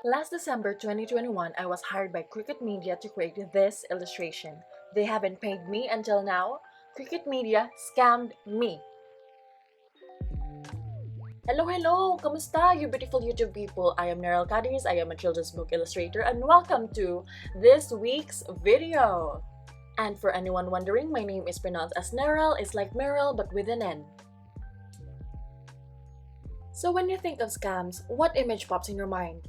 Last December 2021, I was hired by Cricket Media to create this illustration. They haven't paid me until now. Cricket Media scammed me. Hello! Kamusta, you beautiful YouTube people? I am Neryl Cadiz, I am a children's book illustrator, and welcome to this week's video. And for anyone wondering, my name is pronounced as Neryl. It's like Meryl, but with an N. So when you think of scams, what image pops in your mind?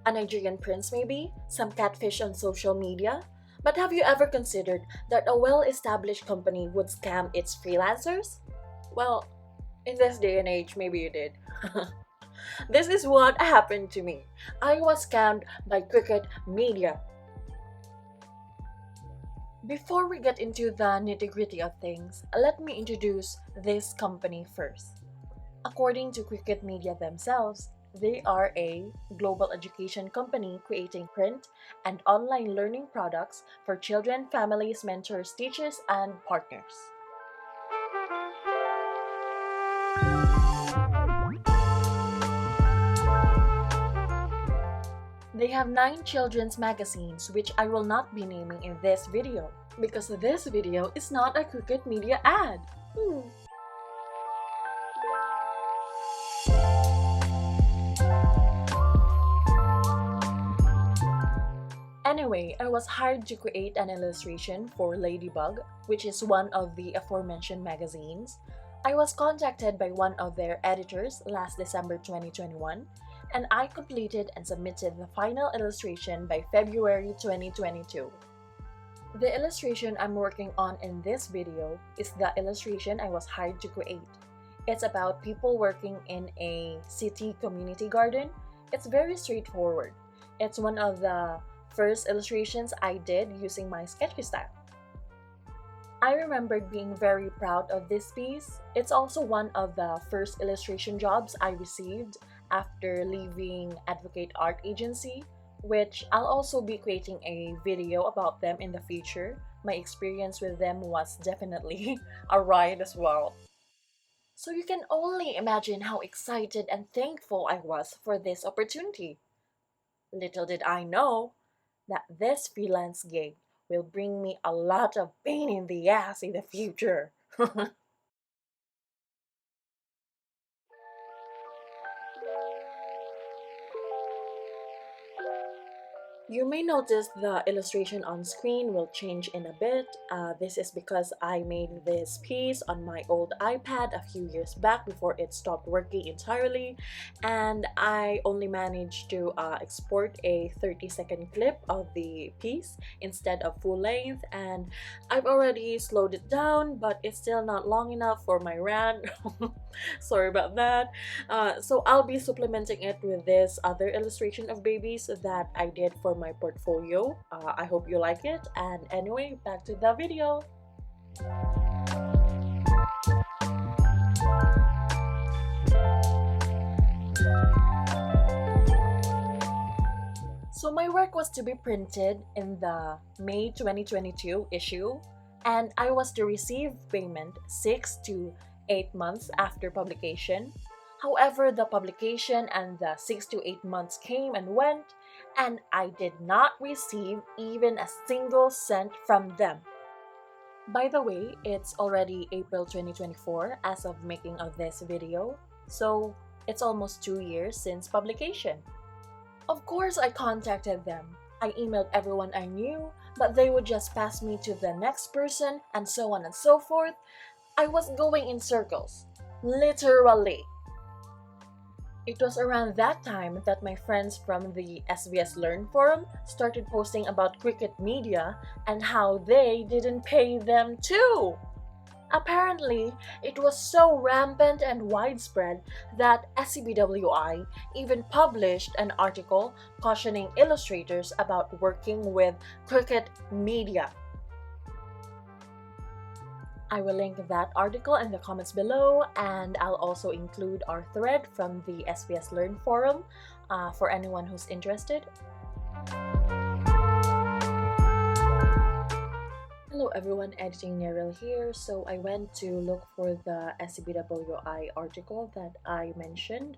A Nigerian prince maybe? Some catfish on social media? But have you ever considered that a well-established company would scam its freelancers? Well, in this day and age, maybe you did. This is what happened to me. I was scammed by Cricket Media. Before we get into the nitty-gritty of things, let me introduce this company first. According to Cricket Media themselves, they are a global education company creating print and online learning products for children, families, mentors, teachers, and partners. They have 9 children's magazines, which I will not be naming in this video, because this video is not a Cricket Media ad. Anyway, I was hired to create an illustration for Ladybug, which is one of the aforementioned magazines. I was contacted by one of their editors last December 2021, and I completed and submitted the final illustration by February 2022. The illustration I'm working on in this video is the illustration I was hired to create. It's about people working in a city community garden. It's very straightforward. It's one of the first illustrations I did using my sketchy style. I remembered being very proud of this piece. It's also one of the first illustration jobs I received after leaving Advocate Art Agency, which I'll also be creating a video about them in the future. My experience with them was definitely a ride as well. So you can only imagine how excited and thankful I was for this opportunity. Little did I know that this freelance gig will bring me a lot of pain in the ass in the future. You may notice the illustration on screen will change in a bit. This is because I made this piece on my old iPad a few years back before it stopped working entirely, and I only managed to export a 30-second clip of the piece instead of full length, and I've already slowed it down, but it's still not long enough for my rant. Sorry about that. So I'll be supplementing it with this other illustration of babies that I did for my portfolio. I hope you like it, and anyway, back to the video. So my work was to be printed in the May 2022 issue, and I was to receive payment 6 to 8 months after publication. However, the publication and the 6 to 8 months came and went, and I did not receive even a single cent from them. By the way, it's already April 2024 as of making of this video, so it's almost 2 years since publication. Of course, I contacted them. I emailed everyone I knew, but they would just pass me to the next person, and so on and so forth. I was going in circles, literally. It was around that time that my friends from the SBS Learn forum started posting about Cricket Media and how they didn't pay them too. Apparently, it was so rampant and widespread that SCBWI even published an article cautioning illustrators about working with Cricket Media. I will link that article in the comments below, and I'll also include our thread from the SBS Learn forum for anyone who's interested. Hello everyone, Editing Neryl here. So I went to look for the SCBWI article that I mentioned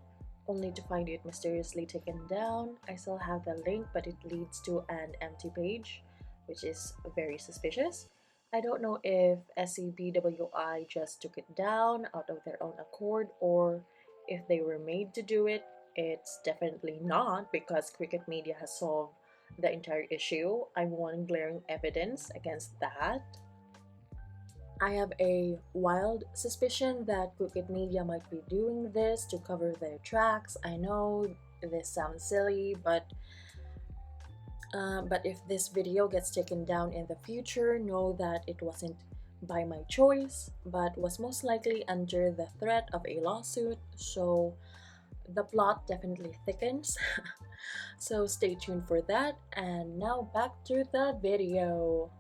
only to find it mysteriously taken down. I still have the link, but it leads to an empty page, which is very suspicious. I don't know if SCBWI just took it down out of their own accord or if they were made to do it. It's definitely not, because Cricket Media has solved the entire issue. I want glaring evidence against that. I have a wild suspicion that Cricket Media might be doing this to cover their tracks. I know this sounds silly, but if this video gets taken down in the future, know that it wasn't by my choice, but was most likely under the threat of a lawsuit, so the plot definitely thickens. So stay tuned for that, and now back to the video.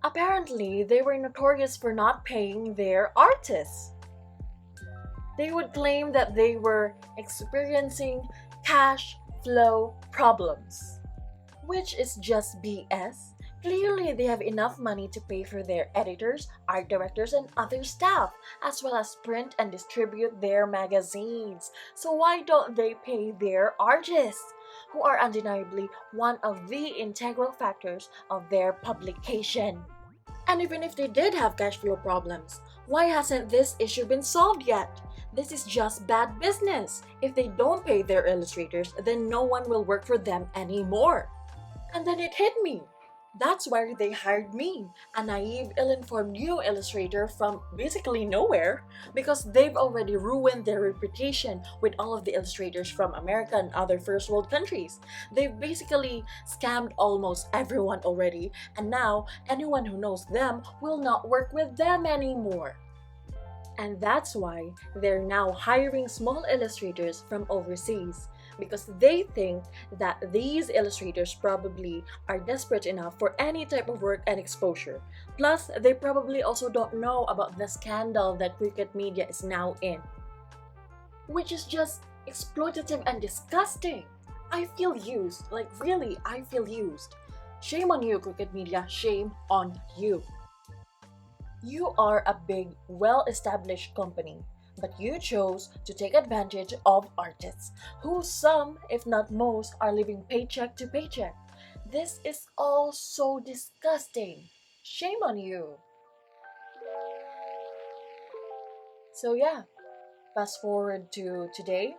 Apparently, they were notorious for not paying their artists. They would claim that they were experiencing cash flow problems, which is just BS. Clearly, they have enough money to pay for their editors, art directors, and other staff, as well as print and distribute their magazines. So why don't they pay their artists, who are undeniably one of the integral factors of their publication? And even if they did have cash flow problems, why hasn't this issue been solved yet? This is just bad business. If they don't pay their illustrators, then no one will work for them anymore. And then it hit me. That's why they hired me, a naive, ill-informed new illustrator from basically nowhere, because they've already ruined their reputation with all of the illustrators from America and other first world countries. They've basically scammed almost everyone already, and now anyone who knows them will not work with them anymore. And that's why they're now hiring small illustrators from overseas, because they think that these illustrators probably are desperate enough for any type of work and exposure. Plus, they probably also don't know about the scandal that Cricket Media is now in, which is just exploitative and disgusting. I feel used. Like, really, I feel used. Shame on you, Cricket Media. Shame on you. You are a big, well-established company, but you chose to take advantage of artists, who some, if not most, are living paycheck to paycheck. This is all so disgusting. Shame on you. So yeah, fast forward to today,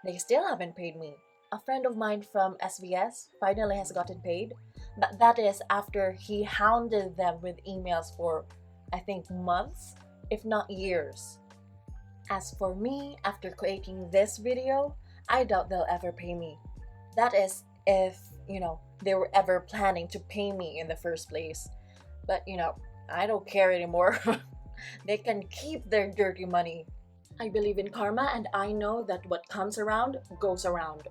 they still haven't paid me. A friend of mine from SVS finally has gotten paid, but that is after he hounded them with emails for, I think, months, if not years. As for me, after creating this video, I doubt they'll ever pay me. That is, if, they were ever planning to pay me in the first place. But, I don't care anymore. They can keep their dirty money. I believe in karma, and I know that what comes around goes around.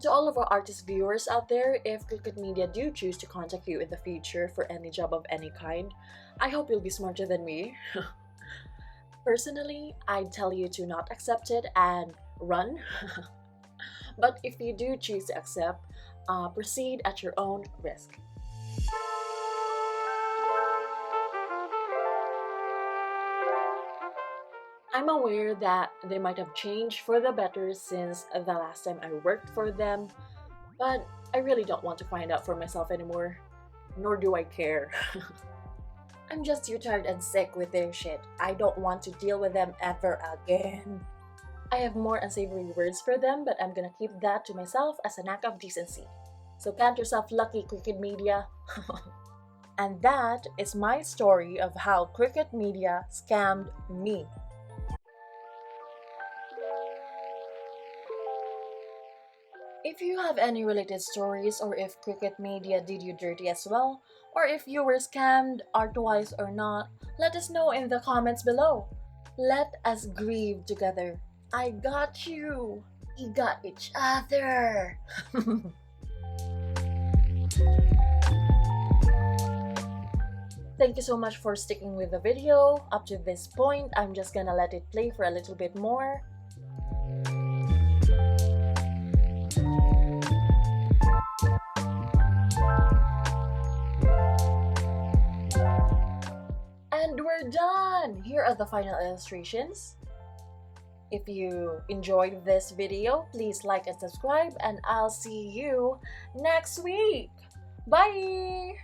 To all of our artist viewers out there, if Cricket Media do choose to contact you in the future for any job of any kind, I hope you'll be smarter than me. Personally, I'd tell you to not accept it and run. But if you do choose to accept, proceed at your own risk. I'm aware that they might have changed for the better since the last time I worked for them, but I really don't want to find out for myself anymore, nor do I care. I'm just too tired and sick with their shit. I don't want to deal with them ever again. I have more unsavory words for them, but I'm gonna keep that to myself as an act of decency. So count yourself lucky, Cricket Media. And that is my story of how Cricket Media scammed me. If you have any related stories, or if Cricket Media did you dirty as well, or if you were scammed art-wise or not, let us know in the comments below. Let us grieve together. I got you. We got each other. Thank you so much for sticking with the video. Up to this point, I'm just gonna let it play for a little bit more. And we're done! Here are the final illustrations. If you enjoyed this video, please like and subscribe, and I'll see you next week. Bye!